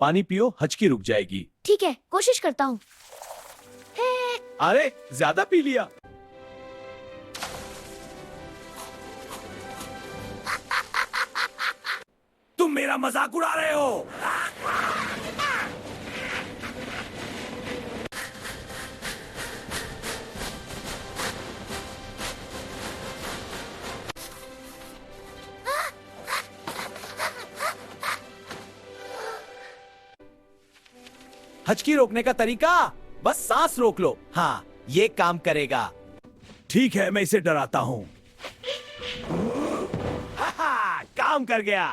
पानी पियो, हचकी रुक जाएगी। ठीक है, कोशिश करता हूँ। अरे ज्यादा पी लिया। तुम मेरा मजाक उड़ा रहे हो। हचकी रोकने का तरीका, बस सांस रोक लो। हाँ, ये काम करेगा। ठीक है, मैं इसे डराता हूँ। काम कर गया।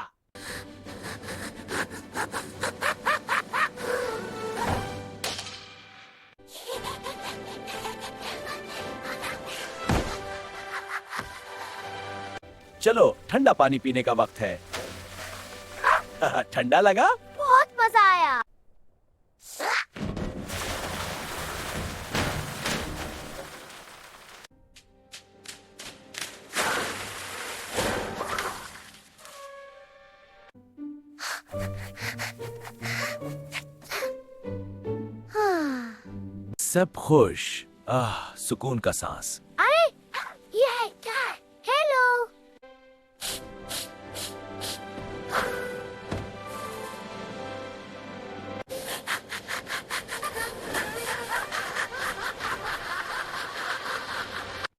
चलो, ठंडा पानी पीने का वक्त है। ठंडा लगा? बहुत मजा आया। सब खुश। सुकून का सांस।